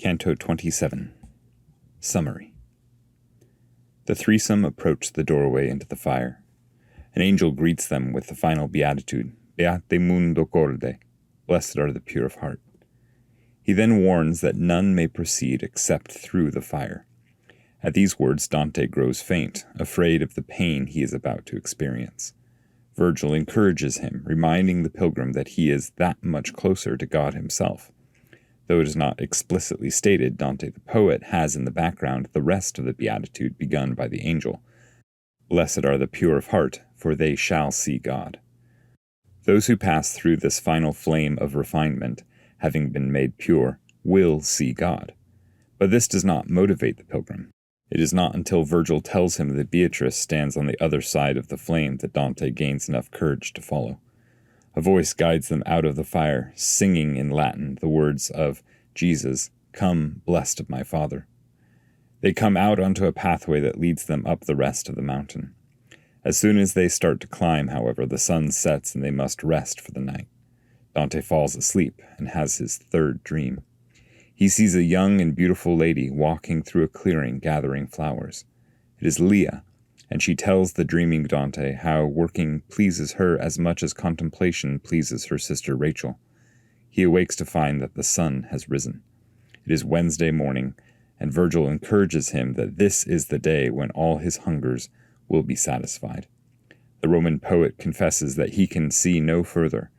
Canto 27. Summary. The threesome approach the doorway into the fire. An angel greets them with the final beatitude, Beate mundo corde, blessed are the pure of heart. He then warns that none may proceed except through the fire. At these words Dante grows faint, afraid of the pain he is about to experience. Virgil encourages him, reminding the pilgrim that he is that much closer to God himself. Though it is not explicitly stated, Dante the poet has in the background the rest of the beatitude begun by the angel. Blessed are the pure of heart, for they shall see God. Those who pass through this final flame of refinement, having been made pure, will see God. But this does not motivate the pilgrim. It is not until Virgil tells him that Beatrice stands on the other side of the flame that Dante gains enough courage to follow. A voice guides them out of the fire, singing in Latin the words of Jesus, "Come, blessed of my Father." They come out onto a pathway that leads them up the rest of the mountain. As soon as they start to climb, however, the sun sets and they must rest for the night. Dante falls asleep and has his third dream. He sees a young and beautiful lady walking through a clearing gathering flowers. It is Leah, and she tells the dreaming Dante how working pleases her as much as contemplation pleases her sister Rachel. He awakes to find that the sun has risen. It is Wednesday morning, and Virgil encourages him that this is the day when all his hungers will be satisfied. The Roman poet confesses that he can see no further,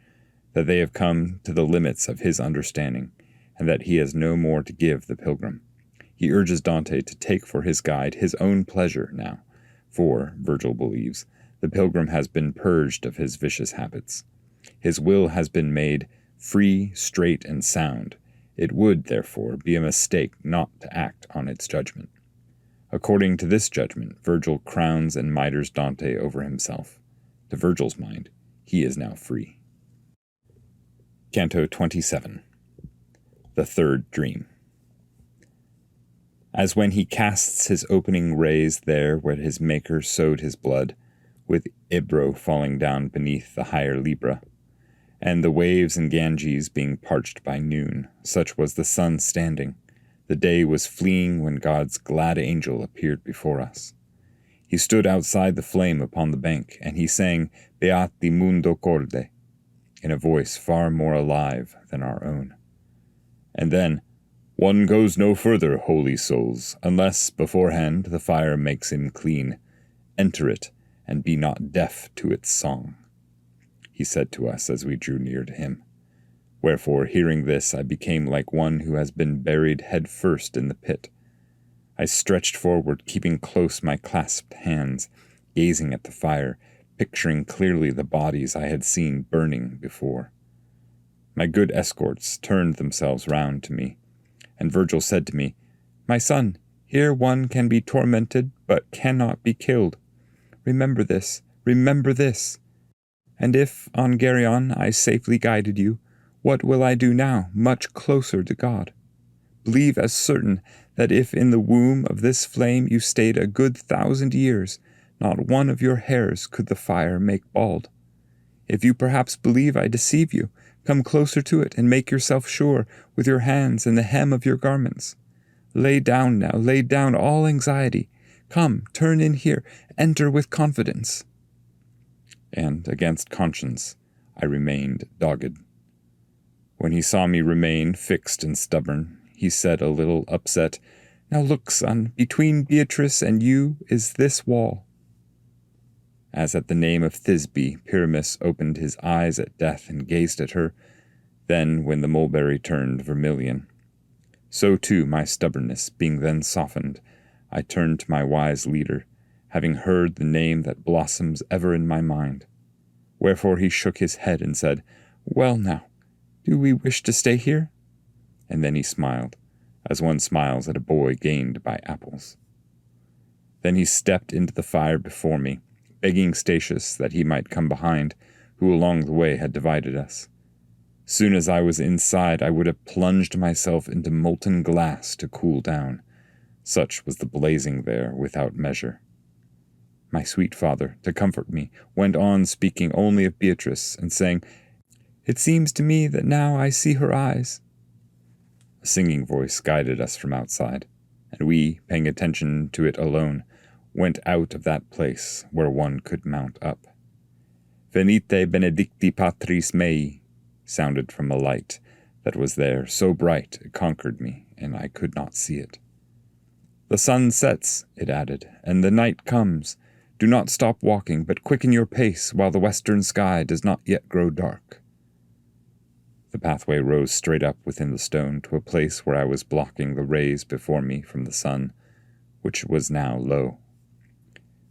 that they have come to the limits of his understanding, and that he has no more to give the pilgrim. He urges Dante to take for his guide his own pleasure now, for, Virgil believes, the pilgrim has been purged of his vicious habits. His will has been made free, straight, and sound. It would, therefore, be a mistake not to act on its judgment. According to this judgment, Virgil crowns and miters Dante over himself. To Virgil's mind, he is now free. Canto 27. The Third Dream. As when he casts his opening rays there where his Maker sowed his blood, with Ebro falling down beneath the higher Libra, and the waves in Ganges being parched by noon, such was the sun standing. The day was fleeing when God's glad angel appeared before us. He stood outside the flame upon the bank, and he sang Beati mundo corde, in a voice far more alive than our own. And then, "One goes no further, holy souls, unless beforehand the fire makes him clean. Enter it, and be not deaf to its song," he said to us as we drew near to him. Wherefore, hearing this, I became like one who has been buried head first in the pit. I stretched forward, keeping close my clasped hands, gazing at the fire, picturing clearly the bodies I had seen burning before. My good escorts turned themselves round to me, and Virgil said to me, "My son, here one can be tormented, but cannot be killed. Remember this, remember this. And if, on Geryon, I safely guided you, what will I do now, much closer to God? Believe as certain that if in the womb of this flame you stayed a good 1,000 years, not one of your hairs could the fire make bald. If you perhaps believe I deceive you, come closer to it and make yourself sure with your hands in the hem of your garments. Lay down now, lay down all anxiety. Come, turn in here, enter with confidence." And against conscience, I remained dogged. When he saw me remain fixed and stubborn, he said a little upset, "Now look, son, between Beatrice and you is this wall." As at the name of Thisbe, Pyramus opened his eyes at death and gazed at her, then when the mulberry turned vermilion. So too my stubbornness being then softened, I turned to my wise leader, having heard the name that blossoms ever in my mind. Wherefore he shook his head and said, "Well now, do we wish to stay here?" And then he smiled, as one smiles at a boy gained by apples. Then he stepped into the fire before me, begging Statius that he might come behind, who along the way had divided us. Soon as I was inside, I would have plunged myself into molten glass to cool down. Such was the blazing there without measure. My sweet father, to comfort me, went on speaking only of Beatrice, and saying, "It seems to me that now I see her eyes." A singing voice guided us from outside, and we, paying attention to it alone, went out of that place where one could mount up. Venite benedicti patris mei sounded from a light that was there, so bright it conquered me, and I could not see it. The sun sets, it added, and the night comes. Do not stop walking, but quicken your pace while the western sky does not yet grow dark. The pathway rose straight up within the stone to a place where I was blocking the rays before me from the sun, which was now low.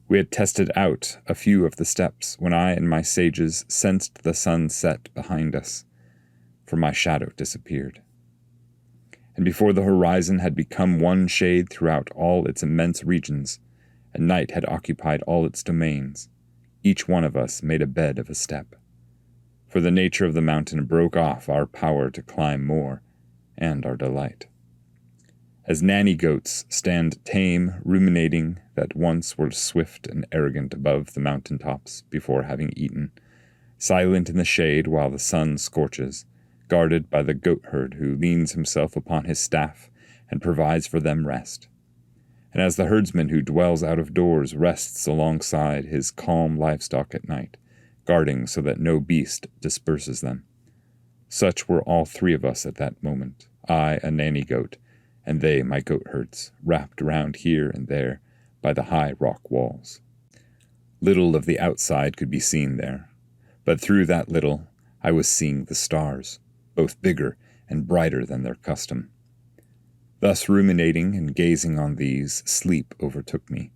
We had tested out a few of the steps when I and my sages sensed the sun set behind us, for my shadow disappeared. And before the horizon had become one shade throughout all its immense regions, and night had occupied all its domains, each one of us made a bed of a step. For the nature of the mountain broke off our power to climb more, and our delight. As nanny goats stand tame, ruminating that once were swift and arrogant above the mountain tops before having eaten, silent in the shade while the sun scorches, guarded by the goatherd who leans himself upon his staff and provides for them rest. And as the herdsman who dwells out of doors rests alongside his calm livestock at night, guarding so that no beast disperses them. Such were all three of us at that moment, I a nanny goat, and they my goatherds, wrapped around here and there by the high rock walls. Little of the outside could be seen there, but through that little I was seeing the stars, both bigger and brighter than their custom. Thus ruminating and gazing on these, sleep overtook me,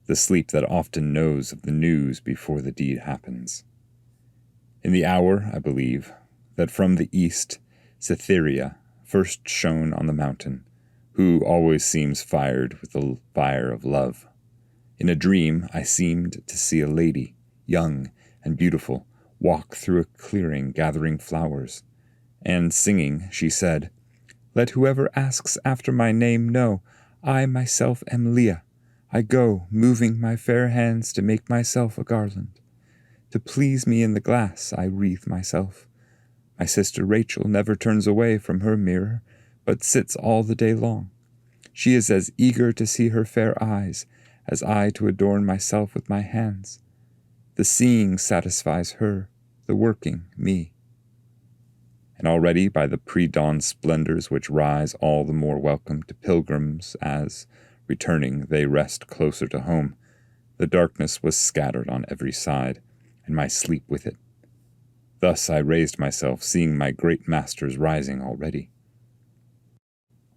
the sleep that often knows of the news before the deed happens. In the hour, I believe, that from the east Cytherea first shone on the mountain, who always seems fired with the fire of love. In a dream I seemed to see a lady, young and beautiful, walk through a clearing gathering flowers, and singing, she said, "Let whoever asks after my name know, I myself am Leah. I go, moving my fair hands to make myself a garland. To please me in the glass I wreathe myself. My sister Rachel never turns away from her mirror, but sits all the day long. She is as eager to see her fair eyes as I to adorn myself with my hands. The seeing satisfies her, the working me. And already by the pre-dawn splendors which rise all the more welcome to pilgrims as, returning, they rest closer to home, the darkness was scattered on every side, and my sleep with it. Thus I raised myself, seeing my great masters rising already.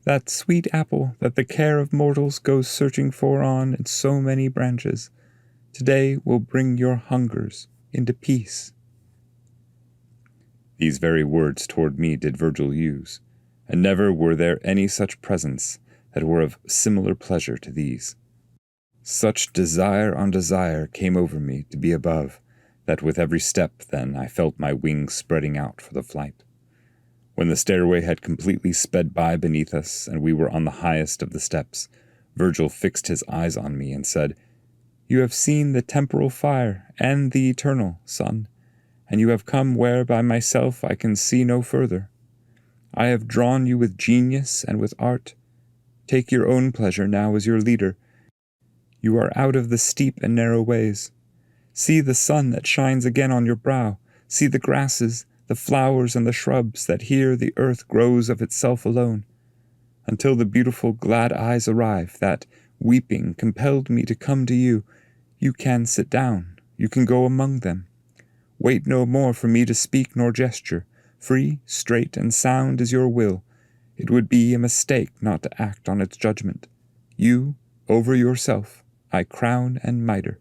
That sweet apple that the care of mortals goes searching for on in so many branches, today will bring your hungers into peace. These very words toward me did Virgil use, and never were there any such presents that were of similar pleasure to these. Such desire on desire came over me to be above, that with every step then I felt my wings spreading out for the flight. When the stairway had completely sped by beneath us, and we were on the highest of the steps, Virgil fixed his eyes on me and said, "You have seen the temporal fire and the eternal, son, and you have come where by myself I can see no further. I have drawn you with genius and with art. Take your own pleasure now as your leader. You are out of the steep and narrow ways. See the sun that shines again on your brow. See the grasses, the flowers, and the shrubs that here the earth grows of itself alone. Until the beautiful glad eyes arrive that, weeping, compelled me to come to you, you can sit down, you can go among them. Wait no more for me to speak nor gesture. Free, straight, and sound is your will. It would be a mistake not to act on its judgment. You, over yourself, I crown and mitre.